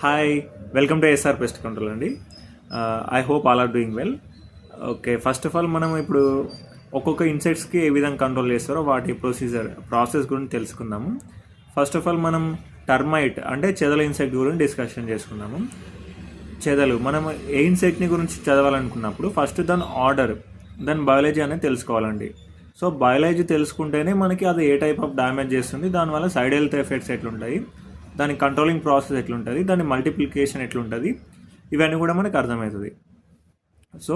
Hi, welcome to SR pest control అండి. I hope all are doing well. Okay, first of all మనం ఇప్పుడు ఒక్కొక్క ఇన్సెక్ట్స్కి ఏ విధంగా control చేస్తారో వాటి ప్రాసెస్ గురించి తెలుసుకుందాము. ఫస్ట్ ఆఫ్ ఆల్ మనం టర్మైట్ అంటే చెదల ఇన్సెక్ట్ గురించి డిస్కషన్ చేసుకుందాము. చెదలు మనం ఏ ఇన్సెక్ట్ని గురించి చదవాలనుకున్నప్పుడు ఫస్ట్ దాని ఆర్డర్, దాని బయాలజీ అనేది తెలుసుకోవాలండి. సో బయాలజీ తెలుసుకుంటేనే మనకి అది ఏ టైప్ ఆఫ్ డ్యామేజ్ చేస్తుంది, దానివల్ల సైడ్ హెల్త్ ఎఫెక్ట్స్ ఎట్లుంటాయి, దాని కంట్రోలింగ్ ప్రాసెస్ ఎట్లుంటుంది, దాని మల్టిప్లికేషన్ ఎట్లుంటుంది, ఇవన్నీ కూడా మనకు అర్థమవుతుంది. సో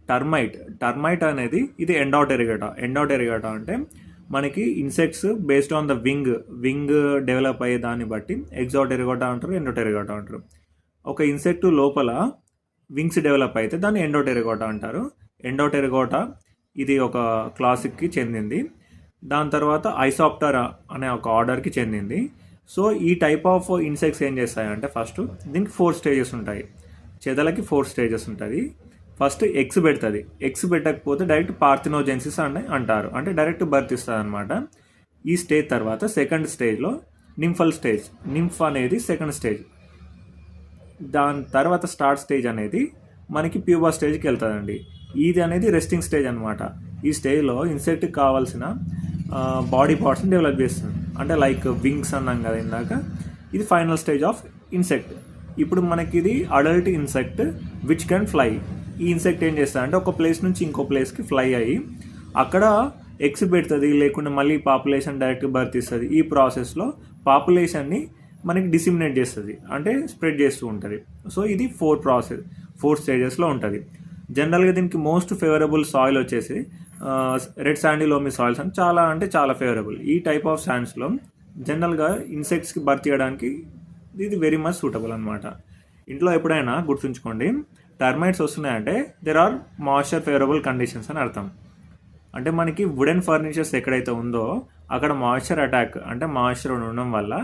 టర్మైట్ అనేది ఇది ఎండాటెరిగేటా అంటే మనకి insects based on the wing develop అయ్యే దాన్ని బట్టి ఎగ్జాటెరిగేటా అంటారు, ఎండోటెరిగేటా అంటారు. ఒక ఇన్సెక్ట్ లోపల వింగ్స్ డెవలప్ అయితే దాన్ని ఎండోటెరిగేటా అంటారు. ఎండోటెరిగేటా ఇది ఒక క్లాసిక్కి చెందింది. దాని తర్వాత ఐసాప్టరా అనే ఒక ఆర్డర్కి చెందింది. సో ఈ టైప్ ఆఫ్ ఇన్సెక్ట్స్ ఏం చేస్తాయంటే ఫస్ట్ దీనికి 4 స్టేజెస్ ఉంటాయి. చెదలకి 4 స్టేజెస్ ఉంటుంది. ఫస్ట్ ఎగ్స్ పెడుతుంది. ఎగ్స్ పెట్టకపోతే డైరెక్ట్ పార్థినోజెన్సిస్ అని అంటారు, అంటే డైరెక్ట్ బర్త్ ఇస్తుంది అనమాట. ఈ స్టేజ్ తర్వాత సెకండ్ స్టేజ్లో నింఫ్ అనేది సెకండ్ స్టేజ్. దాని తర్వాత స్టార్ట్ స్టేజ్ అనేది మనకి ప్యూబా స్టేజ్కి వెళ్తుందండి. ఇది అనేది రెస్టింగ్ స్టేజ్ అనమాట. ఈ స్టేజ్లో ఇన్సెక్ట్కి కావాల్సిన బాడీ పార్ట్స్ని డెవలప్ చేస్తుంది, అంటే లైక్ వింగ్స్ అన్నాం కదా ఇందాక. ఇది ఫైనల్ స్టేజ్ ఆఫ్ ఇన్సెక్ట్. ఇప్పుడు మనకి ఇది adult insect which can fly. ఈ ఇన్సెక్ట్ ఏం చేస్తుంది అంటే ఒక ప్లేస్ నుంచి ఇంకో ప్లేస్కి ఫ్లై అయ్యి అక్కడ ఎగ్స్ పెడుతుంది, లేకుంటే మళ్ళీ పాపులేషన్ డైరెక్ట్ బర్త్ ఇస్తుంది. ఈ ప్రాసెస్లో పాపులేషన్ని మనకి డిసిమినేట్ చేస్తుంది, అంటే స్ప్రెడ్ చేస్తూ ఉంటుంది. సో ఇది 4 స్టేజెస్లో ఉంటుంది. జనరల్గా దీనికి మోస్ట్ ఫేవరబుల్ సాయిల్ వచ్చేసి రెడ్ శాండీ లోమి సాయిల్స్ అని చాలా ఫేవరబుల్. ఈ టైప్ ఆఫ్ శాండ్స్లో జనరల్గా ఇన్సెక్ట్స్కి బర్త్ చేయడానికి ఇది వెరీ మచ్ సూటబుల్ అనమాట. ఇంట్లో ఎప్పుడైనా గుర్తుంచుకోండి, టర్మైట్స్ వస్తున్నాయంటే there are moisture favourable conditions అని అర్థం. అంటే మనకి వుడెన్ ఫర్నిచర్స్ ఎక్కడైతే ఉందో అక్కడ మాయిశ్చర్ అటాక్, అంటే మాయిశ్చర్ ఉండడం వల్ల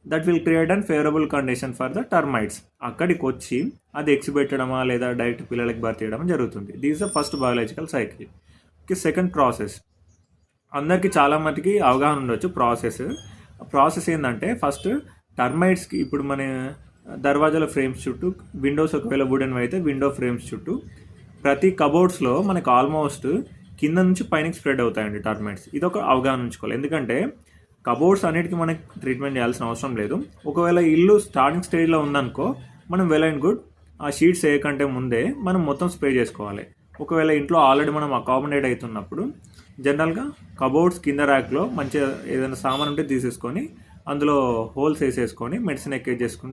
that will create and favourable condition for the termites. అక్కడికి వచ్చి అది ఎగ్స్ పెట్టడమా లేదా డైరెక్ట్ పిల్లలకి బర్త్ చేయడం జరుగుతుంది. This the first biological cycle. Second అందరికీ చాలా మటుకి అవగాహన ఉండొచ్చు. ప్రాసెస్ ఏంటంటే ఫస్ట్ టర్మైట్స్కి ఇప్పుడు మన దర్వాజాల ఫ్రేమ్స్ చుట్టూ, విండోస్ ఒకవేళ వుడెన్ అయితే విండో ఫ్రేమ్స్ చుట్టూ, ప్రతి కబోర్డ్స్లో మనకు ఆల్మోస్ట్ కింద నుంచి పైనకి స్ప్రెడ్ అవుతాయండి టర్మైట్స్. ఇది ఒక అవగాహన ఉంచుకోవాలి. ఎందుకంటే కబోర్డ్స్ అన్నిటికీ మనకి ట్రీట్మెంట్ చేయాల్సిన అవసరం లేదు. ఒకవేళ ఇల్లు స్టార్టింగ్ స్టేజ్లో ఉందనుకో మనం వెల్ అండ్ గుడ్ ఆ షీట్స్ వేయకంటే ముందే మనం మొత్తం స్ప్రే చేసుకోవాలి. ఒకవేళ ఇంట్లో ఆల్రెడీ మనం అకామిడేట్ అవుతున్నప్పుడు జనరల్గా కబోర్డ్స్ కింద ర్యాక్లో మంచిగా ఏదైనా సామాన్ ఉంటే తీసేసుకొని అందులో హోల్స్ వేసేసుకొని మెడిసిన్ ఎక్కేజ్ చేసుకుంటే